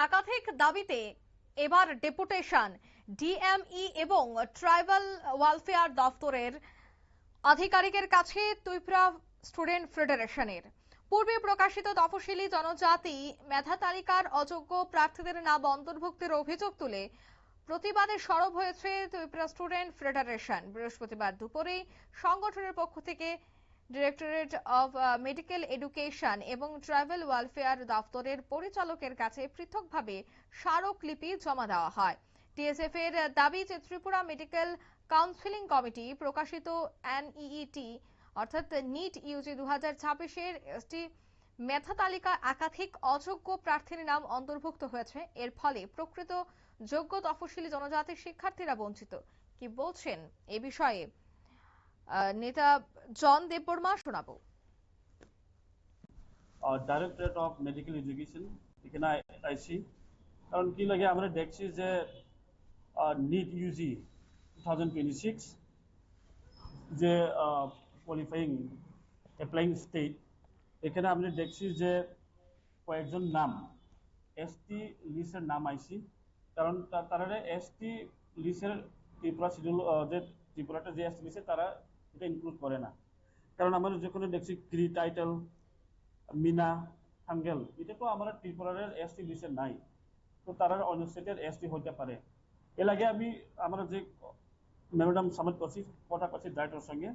একাধিক দাবিতে এবার ডেপুটেশন ডিএমই এবং ট্রাইবাল ওয়েলফেয়ার দফতরের আধিকারিকের কাছে ত্রিপুরা স্টুডেন্ট ফেডারেশনের। পূর্বে প্রকাশিত তফসিলি জনজাতি মেধা তালিকার অযোগ্য প্রার্থীদের নাম অন্তর্ভুক্তির অভিযোগ তুলে প্রতিবাদে সরব হয়েছে ত্রিপুরা স্টুডেন্ট ফেডারেশন। বৃহস্পতিবার দুপুরে সংগঠনের পক্ষ থেকে ডিরেক্টরেট অফ মেডিকেল এডুকেশন এবং ট্রাইবাল ওয়েলফেয়ার দফতরের পরিচালকের কাছে পৃথকভাবে স্মারকলিপি জমা দেওয়া হয়। টিএসএফ এর দাবি যে ত্রিপুরা মেডিকেল কাউন্সিলিং কমিটি প্রকাশিত এনইইটি অর্থাৎ নিট ইউজি 2026 এসটি মেধা তালিকা একাধিক অযোগ্য প্রার্থীর নাম অন্তর্ভুক্ত হয়েছে। এর ফলে প্রকৃত যোগ্য তফসিলি জনজাতির শিক্ষার্থীরা বঞ্চিত। কি বলছেন এ বিষয়ে নেতা জন দেববর্মা শোনাবো। ডাইরেক্টরেট অফ মেডিকেল এডুকেশন এখানে আইসি, কারণ কি লাগে আমরা দেখছি যে নিট ইউজি 2026 যে কোয়ালিফাইং অ্যাপ্লাইং স্টেট, এখানে আমরা দেখছি যে কয়েকজন নাম এসটি লিস্টের নাম আইসি, কারণ তারা এসটি লিস্টের ত্রিপুরা শিডিউল যে ত্রিপুরাটা যে এসটি লিস্টে তারা এটা ইনক্লুড করে না। কারণ আমরা যেখানে দেখছি ক্রি টাইটেল মিনা হাঙ্গেল, এটা তো আমরা ত্রিপুরার এসটি লিস্টে নাই, তো তারা অন্য স্টেটের এসটি হতে পারে। এর আগে আমরা যে মেমোরান্ডাম সাবমিট করছি কথা করছি ডাইরেক্টরের সঙ্গে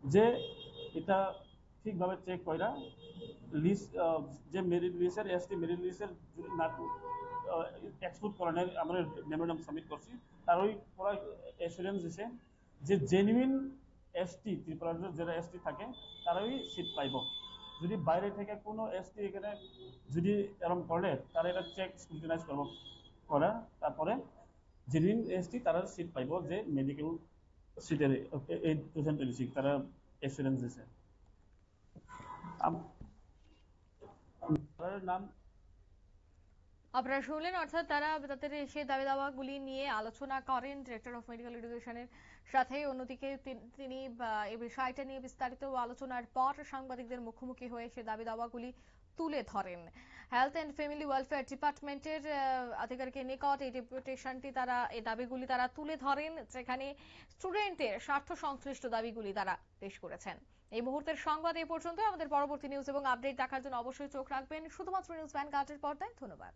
যে এটা ঠিকভাবে চেক কইরা লিস্ট যে মেরিট লিস্টের এসটি মেরিট লিস্টের না এক্সক্লুড করানোর আমরা মেমোরান্ডাম সাবমিট করছি। তার ওই পুরো অ্যাসুরেন্স দিছে যে জেনুইন এসটি ত্রিপুরার যারা এসটি থাকে তারাই সিট পাইব। যদি বাইরে থেকে কোনো এসটি এখানে যদি এরকম করে তারা এটা চেক স্ক্রুটিনাইজ করা, তারপরে জেনুইন এসটি তারা সিট পাইব যে মেডিকেল সিটের 2026 তারা অ্যাসুরেন্স দিছে। নাম আপনারা শুনলেন, অর্থাৎ তারা তাদের সেই দাবি দাওয়াগুলি নিয়ে আলোচনা করেন ডিরেক্টর অফ মেডিকেল এডুকেশনের সাথে। অন্যদিকে তিনি এই বিষয়টা নিয়ে বিস্তারিত আলোচনার পর সাংবাদিকদের মুখোমুখি হয়ে সেই দাবি দাওয়াগুলি তুলে ধরেন। হেলথ অ্যান্ড ফ্যামিলি ওয়েলফেয়ার ডিপার্টমেন্টের আধিকারিকের নিকট এই ডেপুটেশনটি তারা এই দাবিগুলি তারা তুলে ধরেন, যেখানে স্টুডেন্টের স্বার্থ সংশ্লিষ্ট দাবিগুলি তারা পেশ করেছেন। এই মুহূর্তের সংবাদ এই পর্যন্ত। আমাদের পরবর্তী নিউজ এবং আপডেট দেখার জন্য অবশ্যই চোখ রাখবেন শুধুমাত্র নিউজ ভ্যানগার্ডের পর্দায়। ধন্যবাদ।